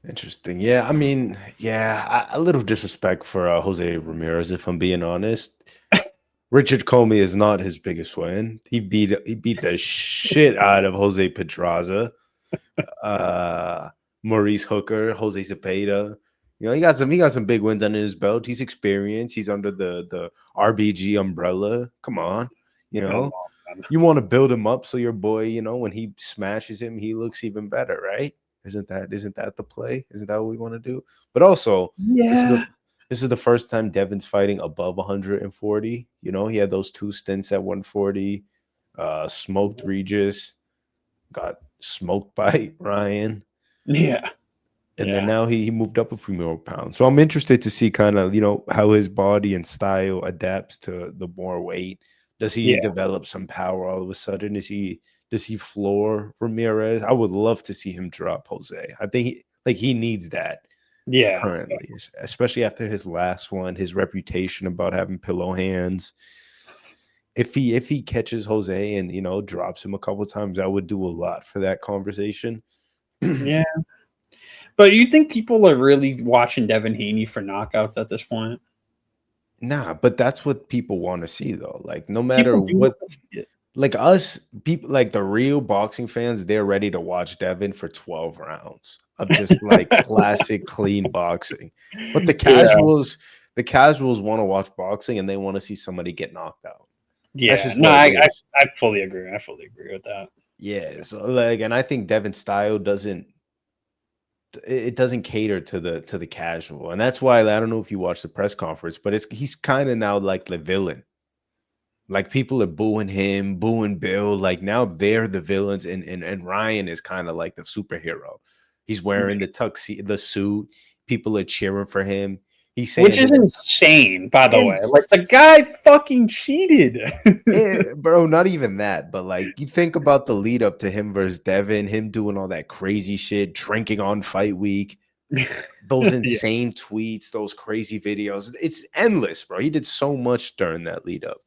Interesting. Yeah, I mean, a little disrespect for Jose Ramirez, if I'm being honest. Richard Comey is not his biggest win. He beat the shit out of Jose Pedraza, Maurice Hooker, Jose Zepeda. He got some big wins under his belt. He's experienced. He's under the RBG umbrella. Come on, you want to build him up so your boy, when he smashes him, he looks even better, right? Isn't that the play? Isn't that what we want to do? But also, this is the first time Devin's fighting above 140. He had those 2 stints at 140, smoked Regis, got smoked by Ryan. Yeah. And then now he moved up a few more pounds. So I'm interested to see kind of, how his body and style adapts to the more weight. Does he develop some power all of a sudden? Does he floor Ramirez? I would love to see him drop Jose. I think he needs that. Yeah. Currently, especially after his last one, his reputation about having pillow hands. If he catches Jose and drops him a couple of times, I would do a lot for that conversation. Yeah. But you think people are really watching Devin Haney for knockouts at this point? Nah, but that's what people want to see, though. Like, no matter what, like us, people, like the real boxing fans, they're ready to watch Devin for 12 rounds of just like classic clean boxing. But the casuals want to watch boxing and they want to see somebody get knocked out. Yeah, I fully agree. I fully agree with that. Yeah, so and I think Devin's style doesn't cater to the casual, and that's why I don't know if you watched the press conference, but he's kind of now like the villain. Like people are booing him, booing Bill. Like now they're the villains, and Ryan is kind of like the superhero. He's wearing the tuxedo, the suit. People are cheering for him. He's saying, which is insane, by the way. Like the guy fucking cheated, bro. Not even that, but like you think about the lead up to him versus Devin, him doing all that crazy shit, drinking on fight week, those insane tweets, those crazy videos. It's endless, bro. He did so much during that lead up.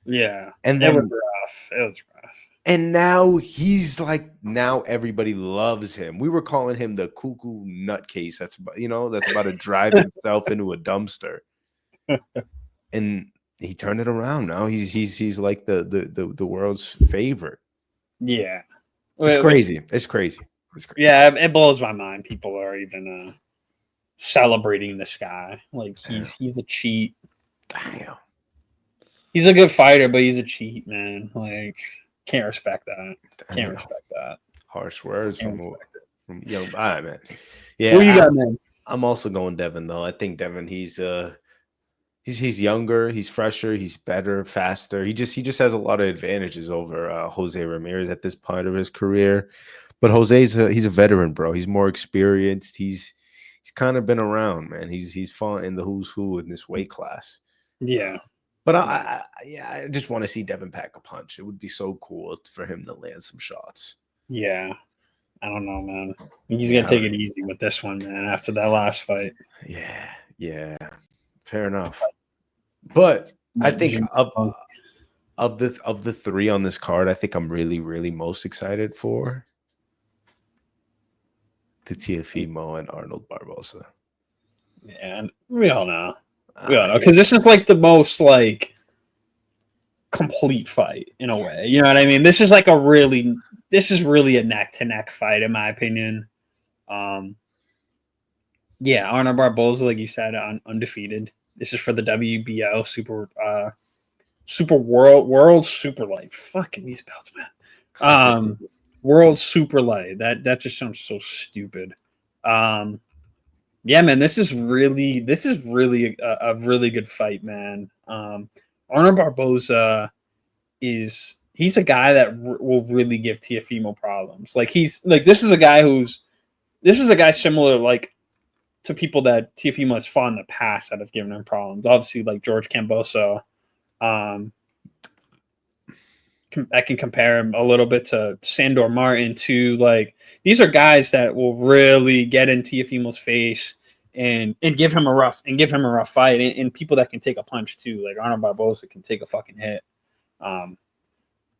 Yeah, and then it was rough. It was rough. And now he's like, now everybody loves him. We were calling him the cuckoo nutcase. That's about to drive himself into a dumpster. And he turned it around. Now he's like the world's favorite. Yeah, it's crazy. It's crazy. Yeah, it blows my mind. People are even celebrating this guy. Like he's a cheat. Damn. He's a good fighter, but he's a cheat, man. Like. Can't respect that. Can't respect that. Harsh words from all right, man. Yeah, who you got, man? I'm also going Devin though. I think Devin, he's younger, he's fresher, he's better, faster. He just has a lot of advantages over Jose Ramirez at this point of his career. But Jose's he's a veteran, bro. He's more experienced. He's kind of been around, man. He's fought in the who's who in this weight class. Yeah. But I just want to see Devin pack a punch. It would be so cool for him to land some shots. Yeah. I don't know, man. He's going to take it easy with this one, man, after that last fight. Yeah. Fair enough. But I think of the 3 on this card, I think I'm really, really most excited for the Teofimo and Arnold Barboza. Yeah, and we all know. Because this is like the most like complete fight in a way. You know what I mean? This is really a neck to neck fight in my opinion. Arnold Barboza, like you said, undefeated. This is for the WBO super world super light. Fucking these belts, man. World super light. That just sounds so stupid. Yeah, man, this is really a really good fight, man. Arnold Barboza he's a guy that will really give Teofimo problems. Like this is a guy similar like to people that Teofimo has fought in the past that have given him problems. Obviously, like George Kambosos. I can compare him a little bit to Sandor Martin too. Like these are guys that will really get in Teofimo's face and give him a rough fight, and people that can take a punch too. Like Arnold Barboza can take a fucking hit.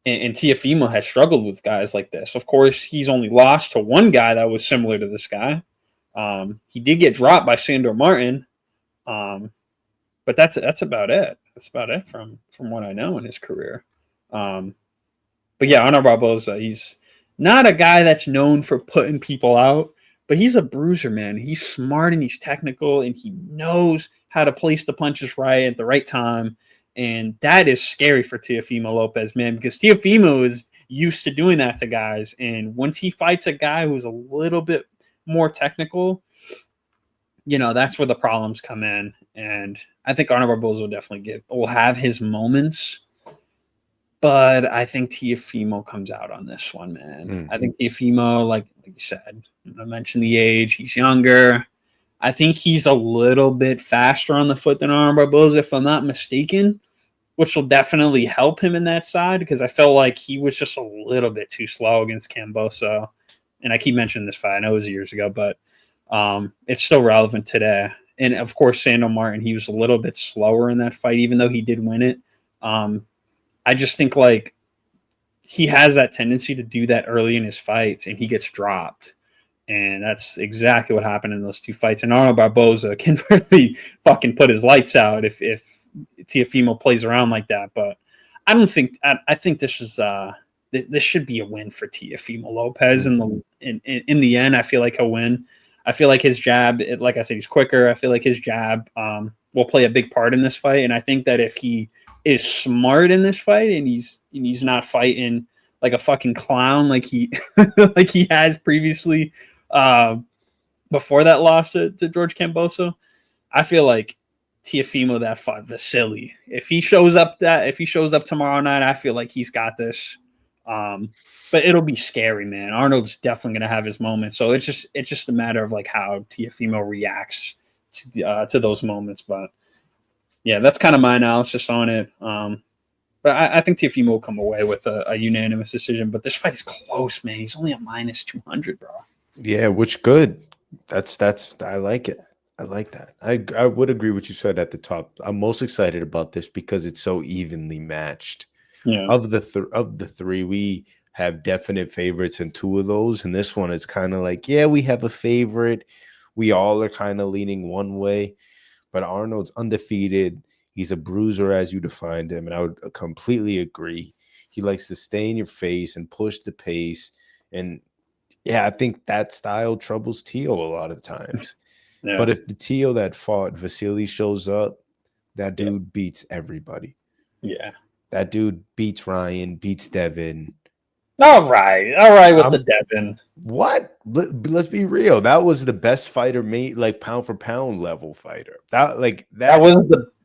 And Teofimo has struggled with guys like this. Of course, he's only lost to one guy that was similar to this guy. He did get dropped by Sandor Martin, but that's about it. That's about it from what I know in his career. But yeah, Arnold Barboza, he's not a guy that's known for putting people out, but he's a bruiser, man. He's smart and he's technical and he knows how to place the punches right at the right time. And that is scary for Teofimo Lopez, man, because Teofimo is used to doing that to guys. And once he fights a guy who's a little bit more technical, that's where the problems come in. And I think Arnold Barboza will have his moments. But I think Teofimo comes out on this one, man. I think Teofimo, like you said, I mentioned the age. He's younger. I think he's a little bit faster on the foot than Arnold Barboza, if I'm not mistaken, which will definitely help him in that side because I felt like he was just a little bit too slow against Camboso. And I keep mentioning this fight. I know it was years ago, but it's still relevant today. And, of course, Sandor Martin, he was a little bit slower in that fight, even though he did win it. I just think like he has that tendency to do that early in his fights and he gets dropped. And that's exactly what happened in those two fights. And Arnold Barboza can really fucking put his lights out if Teofimo plays around like that. But I think this is this should be a win for Teofimo Lopez in the end. I feel like he'll win. I feel like his jab, like I said, he's quicker. I feel like his jab will play a big part in this fight. And I think that if he is smart in this fight and he's not fighting like a fucking clown like he like he has previously before that loss to George Camboso, I feel like Teofimo that fought Vasily. If he shows up tomorrow night, I feel like he's got this. But it'll be scary, man. Arnold's definitely gonna have his moments. So it's just a matter of like how Teofimo reacts to those moments. But yeah, that's kind of my analysis on it. But I think Teofimo will come away with a unanimous decision. But this fight is close, man. He's only a -200, bro. Yeah, which good. That's I like it. I like that. I would agree with you said at the top. I'm most excited about this because it's so evenly matched. Yeah. Of the three, we have definite favorites in two of those, and this one is kind of like, yeah, we have a favorite. We all are kind of leaning one way. But Arnold's undefeated. He's a bruiser, as you defined him, and I would completely agree. He likes to stay in your face and push the pace. And, yeah, I think that style troubles Teo a lot of times. Yeah. But if the Teo that fought Vasily shows up, that dude beats everybody. Yeah. That dude beats Ryan, beats Devin. All right with the Devin. What? Let's be real. That was the best fighter, like pound for pound level fighter. That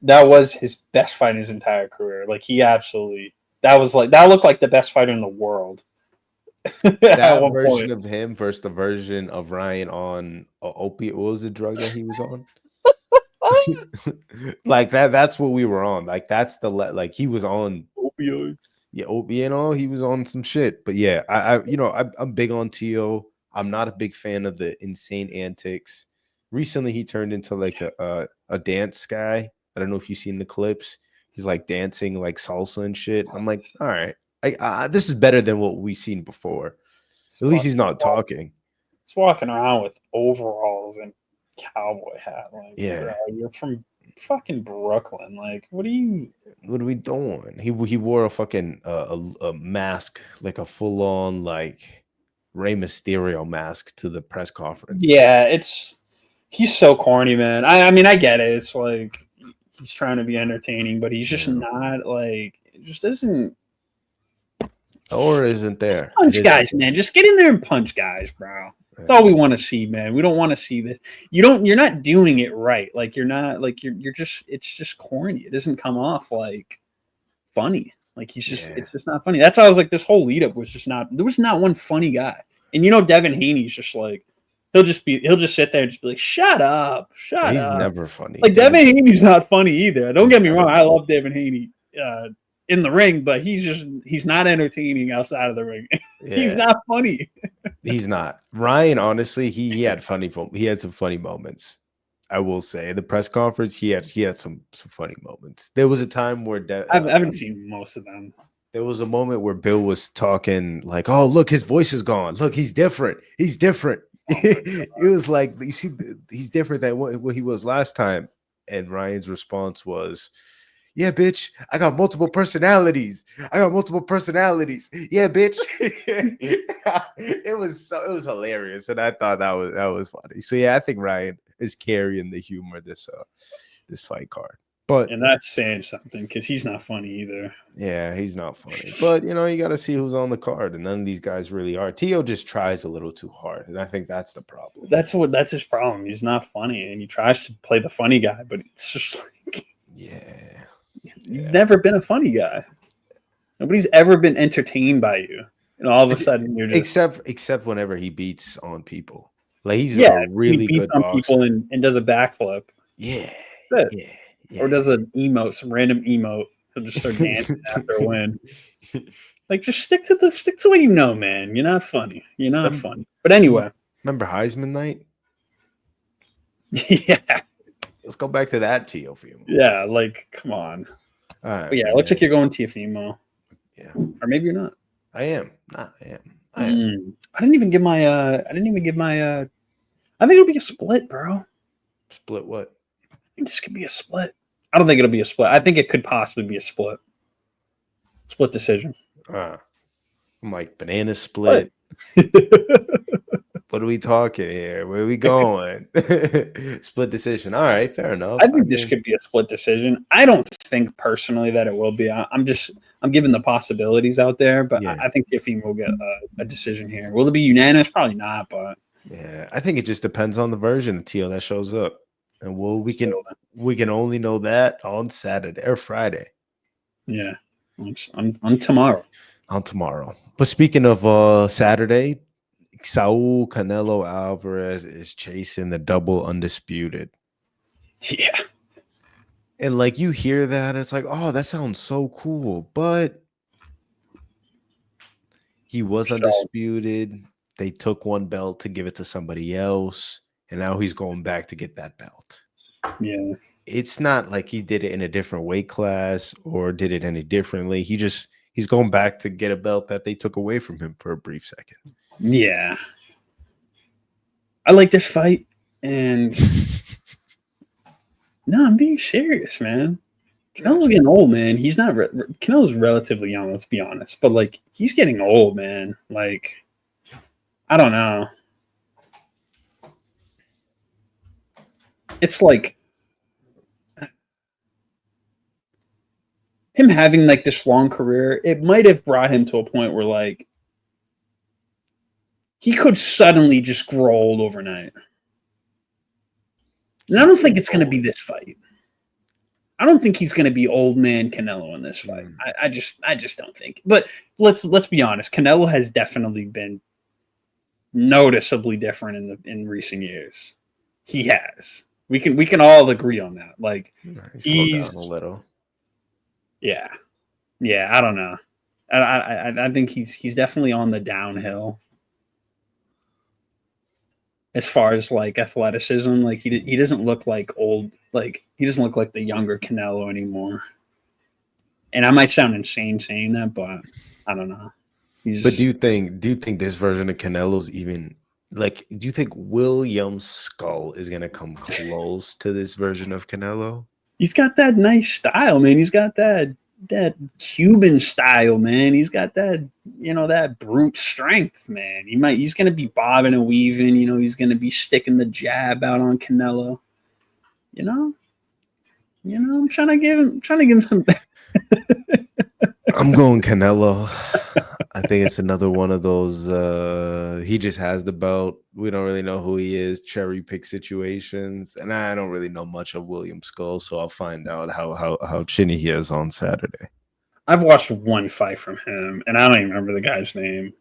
was his best fight in his entire career. Like that looked like the best fighter in the world. That version of him versus the version of Ryan on opiate. What was the drug that he was on? Like that's what we were on. Like that's he was on opioids. Yeah, he was on some shit. But yeah, I'm big on Teo. I'm not a big fan of the insane antics. Recently, he turned into like a dance guy. I don't know if you've seen the clips. He's like dancing like salsa and shit. I'm like, all right, this is better than what we've seen before. At least he's not talking. He's walking around with overalls and cowboy hat. Like, yeah, bro, you're from fucking Brooklyn. Like, what are we doing? He wore a fucking a mask, like a full on like Rey Mysterio mask to the press conference. Yeah, he's so corny, man. I mean, I get it. It's like he's trying to be entertaining, but he's just not like it just isn't. Or isn't there? Punch guys, man. Just get in there and punch guys, bro. That's all we want to see, man. We don't want to see this. You're not doing it right. Like you're not like you're just it's just corny. It doesn't come off like funny. Like it's just not funny. That's how I was like this whole lead up was just not there was not one funny guy. And Devin Haney's just like he'll just sit there and just be like, shut up. He's never funny. Like Devin Haney's not funny either. Don't get me wrong. I love Devin Haney. in the ring, but he's not entertaining outside of the ring. He's not funny. He's not. Ryan, honestly, he had some funny moments. I will say the press conference, he had some funny moments. There was a time where I haven't seen most of them. There was a moment where Bill was talking like, "Oh, look, his voice is gone. Look, he's different. He's different." It was like, you see, he's different than what he was last time. And Ryan's response was, "Yeah, bitch, I got multiple personalities. Yeah, bitch." It was hilarious, and I thought that was funny. So yeah, I think Ryan is carrying the humor this fight card. And that's saying something because he's not funny either. Yeah, he's not funny. But you got to see who's on the card, and none of these guys really are. Teo just tries a little too hard, and I think that's the problem. That's his problem. He's not funny, and he tries to play the funny guy, but it's just like, you've never been a funny guy. Nobody's ever been entertained by you, and all of a sudden you're just except whenever he beats on people. Like he's a really good on boxer. People and does a backflip. Yeah. Or does some random emote. He'll just start dancing after a win. Like, just stick to what you know, man. You're not funny. Funny. But anyway, remember Heisman night? Yeah. Let's go back to that Teofimo. Yeah, like, come on. All right. But yeah, it looks like you're going Teofimo. Yeah. Or maybe you're not. I am. I am. I didn't even give my I think it'll be a split, bro. Split what? I think this could be a split. I don't think it'll be a split. I think it could possibly be a split. Split decision. I'm like banana split. What are we talking here? Where are we going? Split decision. All right, fair enough. I think this could be a split decision. I don't think personally that it will be. I'm giving the possibilities out there, but yeah. I think Teofimo will get a decision here. Will it be unanimous? Probably not, but yeah, I think it just depends on the version of Teo that shows up, and we can only know that on Saturday or Friday. Yeah, on tomorrow. On tomorrow. But speaking of Saturday, Saul Canelo Alvarez is chasing the double undisputed. Yeah. And like you hear that, it's like, oh, that sounds so cool. But he was undisputed. They took one belt to give it to somebody else. And now he's going back to get that belt. Yeah. It's not like he did it in a different weight class or did it any differently. He's going back to get a belt that they took away from him for a brief second. Yeah. I like this fight, and no, I'm being serious, man. Canelo's getting old, man. He's not Canelo's relatively young, let's be honest, but like he's getting old, man. Like, I don't know. It's like him having like this long career, it might have brought him to a point where like he could suddenly just grow old overnight. And I don't think it's going to be this fight. I don't think he's going to be old man Canelo in this fight. I just don't think. But let's be honest. Canelo has definitely been noticeably different in recent years. He has. We can all agree on that. Like he's down a little. Yeah. I don't know. I think he's definitely on the downhill. As far as like athleticism, like he doesn't look like old, like he doesn't look like the younger Canelo anymore. And I might sound insane saying that, but I don't know. But do you think this version of Canelo's even like? Do you think William Skull is gonna come close to this version of Canelo? He's got that nice style, man. He's got that Cuban style, man. He's got that, that brute strength, man. He's gonna be bobbing and weaving, he's gonna be sticking the jab out on Canelo. I'm trying to give him some I'm going Canelo. I think it's another one of those he just has the belt. We don't really know who he is, cherry pick situations. And I don't really know much of William Skull, so I'll find out how chinny he is on Saturday. I've watched one fight from him, and I don't even remember the guy's name.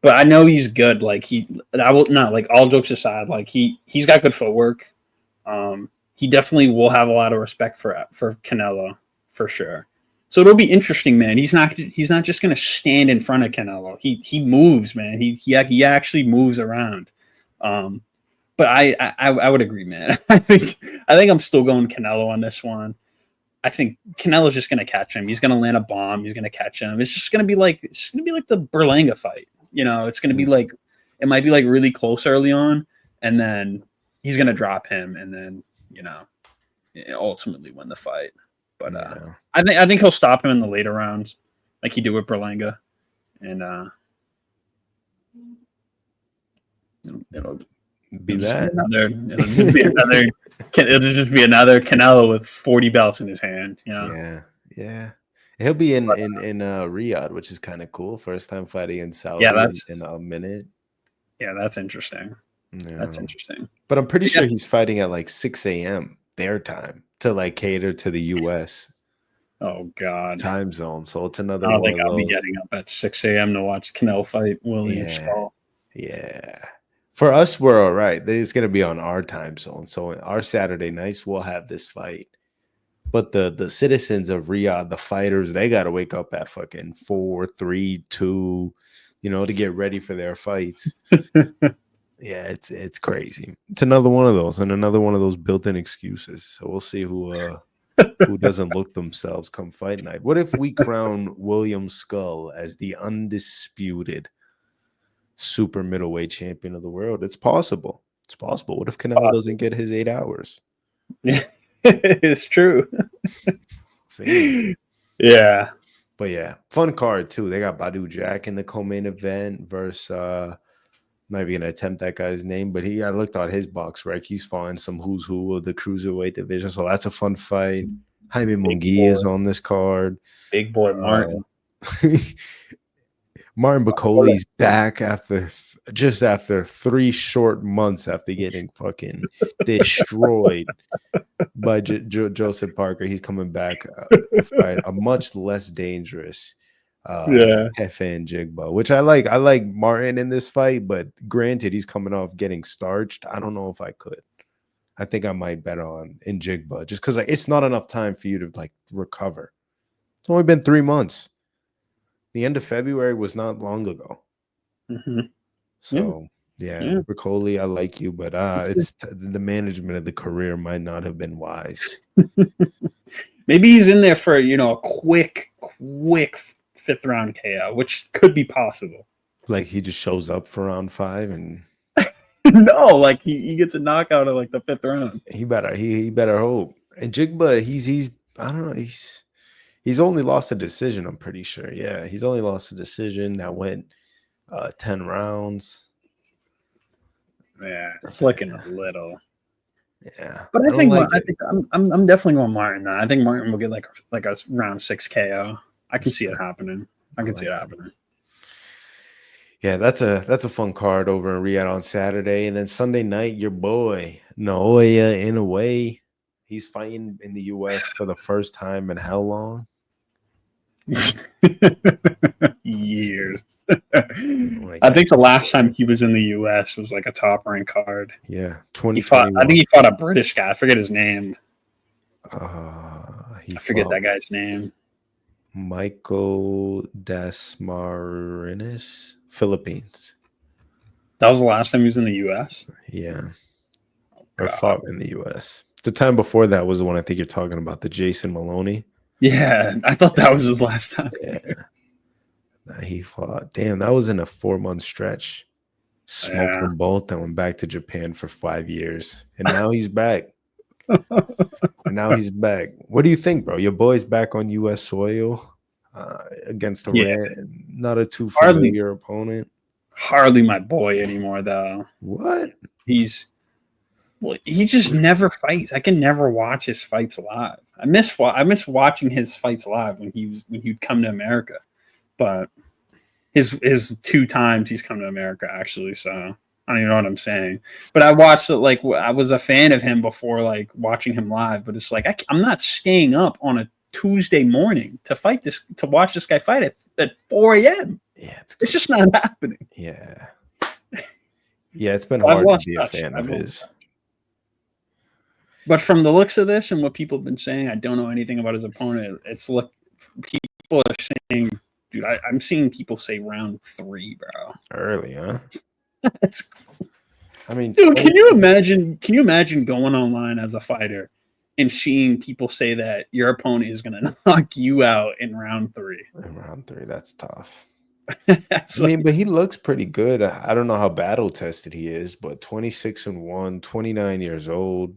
But I know he's good. Like all jokes aside, like he's got good footwork. He definitely will have a lot of respect for Canelo, for sure. So it'll be interesting, man. He's not just going to stand in front of Canelo. He moves, man. He actually moves around. But I would agree, man. I think I'm still going Canelo on this one. I think Canelo's just going to catch him. He's going to land a bomb. He's going to catch him. It's just going to be like the Berlanga fight. You know, it's going to be like, it might be like really close early on, and then he's going to drop him, and then, you know, ultimately win the fight. But I think he'll stop him in the later rounds, like he did with Berlanga, and it'll be that. It'll just be another Canelo with 40 belts in his hand. You know? Yeah. He'll be in Riyadh, which is kind of cool. First time fighting in Saudi in a minute. Yeah, that's interesting. Yeah. That's interesting. But I'm pretty sure he's fighting at like 6 a.m. their time to like cater to the U.S. Oh God, time zone. So it's another. I don't think I'll be getting up at 6 a.m. to watch Canelo fight William Skull. Yeah. For us, we're all right. It's going to be on our time zone. So our Saturday nights, we'll have this fight. But the citizens of Riyadh, the fighters, they got to wake up at fucking 4, 3, 2, you know, to get ready for their fights. Yeah, it's crazy. It's another one of those, and another one of those built-in excuses. So we'll see who doesn't look themselves come fight night. What if we crown William Skull as the undisputed super middleweight champion of the world? It's possible. It's possible. What if Canelo doesn't get his 8 hours? Yeah, it's true. Yeah. But yeah, fun card too. They got Badu Jack in the co-main event versus might be gonna attempt that guy's name, but I looked at his box rank. He's fought some who's who of the cruiserweight division, so that's a fun fight. Jaime Munguía is on this card. Big boy Martin. Martin Bacoli's back after 3 short months after getting fucking destroyed by Joseph Parker. He's coming back to fight a much less dangerous Hefe Njigba, which I like. I like Martin in this fight, but granted, he's coming off getting starched. I don't know if I could. I think I might bet on Njigba just because it's not enough time for you to like recover. It's only been 3 months. The end of February was not long ago. Mm-hmm. So yeah, Bacoli, I like you, but it's the management of the career might not have been wise. Maybe he's in there for a quick 5th round KO, which could be possible. Like he just shows up for round 5 and no, like he gets a knockout at like the 5th round. He better hope. And Jigba, he's I don't know, he's only lost a decision, I'm pretty sure. Yeah, he's only lost a decision that went 10 rounds. Yeah, it's looking a little. Yeah, but I think I'm definitely going Martin. I think Martin will get like a round 6 KO. I can see it happening. I can see it happening. Yeah, that's a fun card over in Riyadh on Saturday, and then Sunday night, your boy Naoya Inoue, he's fighting in the U.S. for the first time in how long? Years. I think the last time he was in the U.S. was like a top-ranked card. Yeah, 2021. I think he fought a British guy. I forget his name. I forget that guy's name. Michael Dasmarinis, Philippines. That was the last time he was in the U.S.? Yeah. Or fought in the U.S. The time before that was the one I think you're talking about, the Jason Maloney. Yeah, I thought that was his last time. Yeah. He fought. Damn, that was in a 4-month stretch. Smoked them both, then went back to Japan for 5 years. And now he's back. What do you think, bro? Your boy's back on U.S. soil against not a too familiar opponent. Hardly my boy anymore, though. What? He just never fights. I can never watch his fights live. I miss watching his fights live when he'd come to America. But his 2 times he's come to America, actually, so I don't even know what I'm saying. But I watched it, like, I was a fan of him before, like, watching him live, but it's like I'm not staying up on a Tuesday morning to watch this guy fight at 4 a.m. Yeah, it's just not happening. Yeah. Yeah, it's been hard to be a fan of his. But from the looks of this and what people have been saying, I don't know anything about his opponent. people are saying, dude, I'm seeing people say round 3, bro. Early, huh? That's, I mean, dude, can you imagine going online as a fighter and seeing people say that your opponent is going to knock you out in round 3? In round 3, that's tough. That's I mean, but he looks pretty good. I don't know how battle tested he is, but 26-1, 29 years old,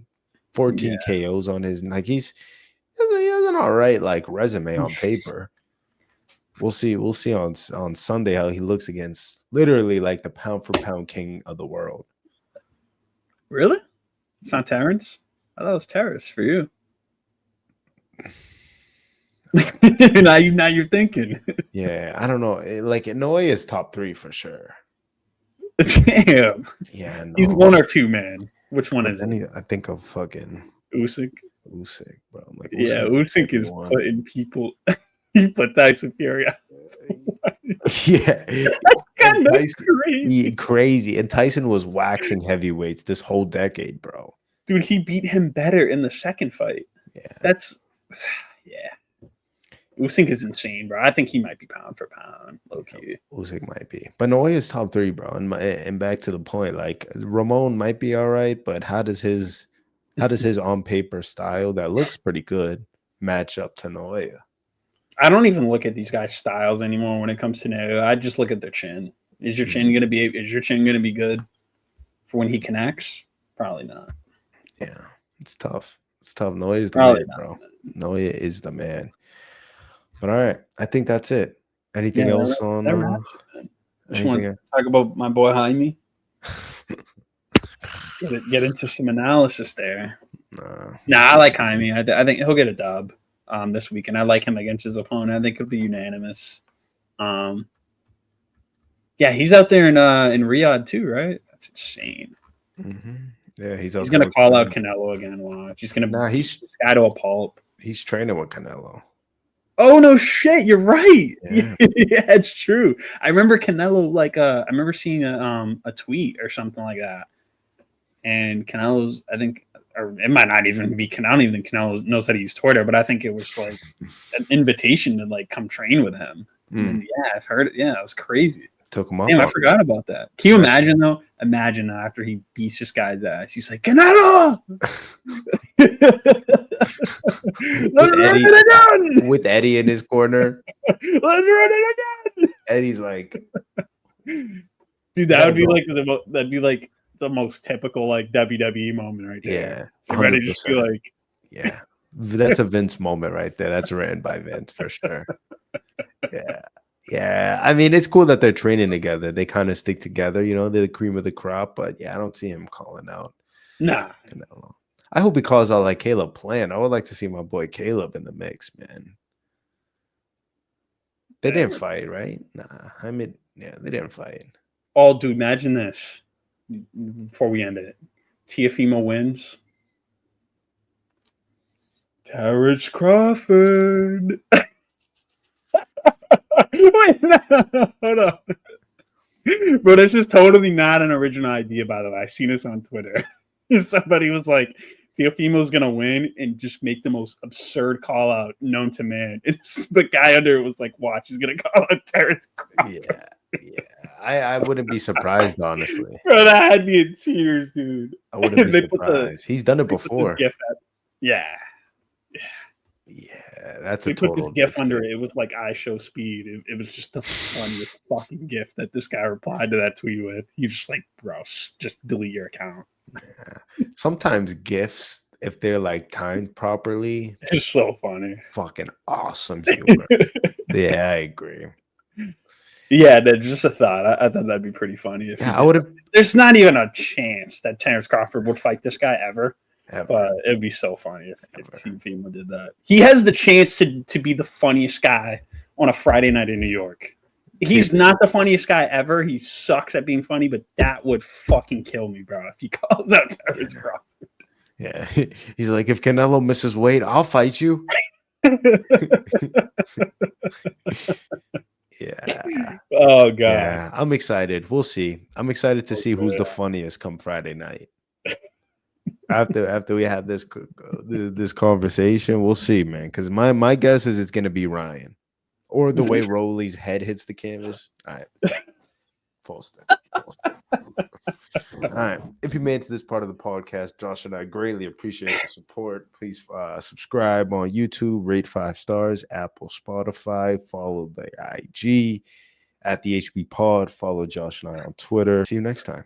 14 KOs on his, like he has an all right like resume on paper. We'll see on Sunday how he looks against literally like the pound for pound king of the world. Really? It's not Terrence? I thought it was Terrence for you. now you're thinking. Yeah, I don't know. Like Inoue is top 3 for sure. Damn. Yeah, no. He's 1 or 2, man. Which one is it? I think of fucking Usyk, bro. I'm like, Usyk is putting people. He put Tyson Fury out. Yeah, Kind of crazy. And Tyson was waxing heavyweights this whole decade, bro. Dude, he beat him better in the second fight. Yeah, Usyk is insane, bro. I think he might be pound for pound, low key. Usyk might be, but Naoya is top 3, bro. And back to the point, like Ramon might be all right, but how does his on paper style that looks pretty good match up to Naoya? I don't even look at these guys' styles anymore when it comes to Naoya. I just look at their chin. Is your chin gonna be good for when he connects? Probably not. Yeah, it's tough. It's tough. Naoya is the man, bro. Naoya is the man. But all right, I think that's it. Anything else on? Just want to talk about my boy Jaime. Get into some analysis there. Nah, I like Jaime. I think he'll get a dub this week, and I like him against his opponent. I think it'll be unanimous. Yeah, he's out there in Riyadh too, right? That's insane. Mm-hmm. Yeah, he's gonna call out Canelo again. Watch, he's gonna he's this guy to a pulp. He's training with Canelo. Oh no, shit! You're right. Yeah, it's true. I remember Canelo I remember seeing a tweet or something like that, and Canelo's. I think, or it might not even be. I don't even think Canelo knows how to use Twitter, but I think it was like an invitation to like come train with him. And yeah, I've heard it. Yeah, it was crazy. Took him up. Damn, I forgot about that. Can you imagine though? Imagine after he beats this guy's ass, he's like, Canelo! Let's run it again! With Eddie in his corner. Let's run it again! Eddie's like, dude, that would be like the most typical like WWE moment right there. Yeah. Ready to just be like, yeah. That's a Vince moment right there. That's written by Vince for sure. Yeah. Yeah, I mean, it's cool that they're training together. They kind of stick together, you know, they're the cream of the crop. But yeah, I don't see him calling out. Nah. I hope he calls out like Caleb Plant. I would like to see my boy Caleb in the mix, man. They didn't fight, right? Nah, they didn't fight. Oh, dude, imagine this before we end it. Teofimo wins. Terrence Crawford. Wait, no, hold on. Bro, this is totally not an original idea, by the way. I seen this on Twitter. Somebody was like, Teofimo's going to win and just make the most absurd call out known to man. It's the guy under it was like, watch, he's going to call out Terrence Crawford. Yeah. I wouldn't be surprised, honestly. Bro, that had me in tears, dude. I wouldn't be surprised. He's done it before. Yeah, that's they a total. Put this GIF under it. It was like I show speed. It was just the funniest fucking GIF that this guy replied to that tweet with. He just like, bro, just delete your account. Yeah. Sometimes GIFs, if they're like timed properly, it's so funny. Fucking awesome humor. Yeah, I agree. Yeah, that's just a thought. I thought that'd be pretty funny. I would have. There's not even a chance that Terrence Crawford would fight this guy ever. But it'd be so funny if Teofimo did that. He has the chance to be the funniest guy on a Friday night in New York. He's not the funniest guy ever. He sucks at being funny, but that would fucking kill me, bro, if he calls out Terrence Crawford. Yeah. He's like, if Canelo misses weight, I'll fight you. Yeah. Oh, God. Yeah, I'm excited. We'll see. I'm excited to see who's the funniest come Friday night. After we have this conversation, we'll see, man. Because my guess is it's gonna be Ryan Or the way Rolly's head hits the canvas. All right. False then. All right. If you made it to this part of the podcast, Josh and I greatly appreciate the support. Please subscribe on YouTube, rate 5 stars, Apple, Spotify, follow the IG at the HB Pod, follow Josh and I on Twitter. See you next time.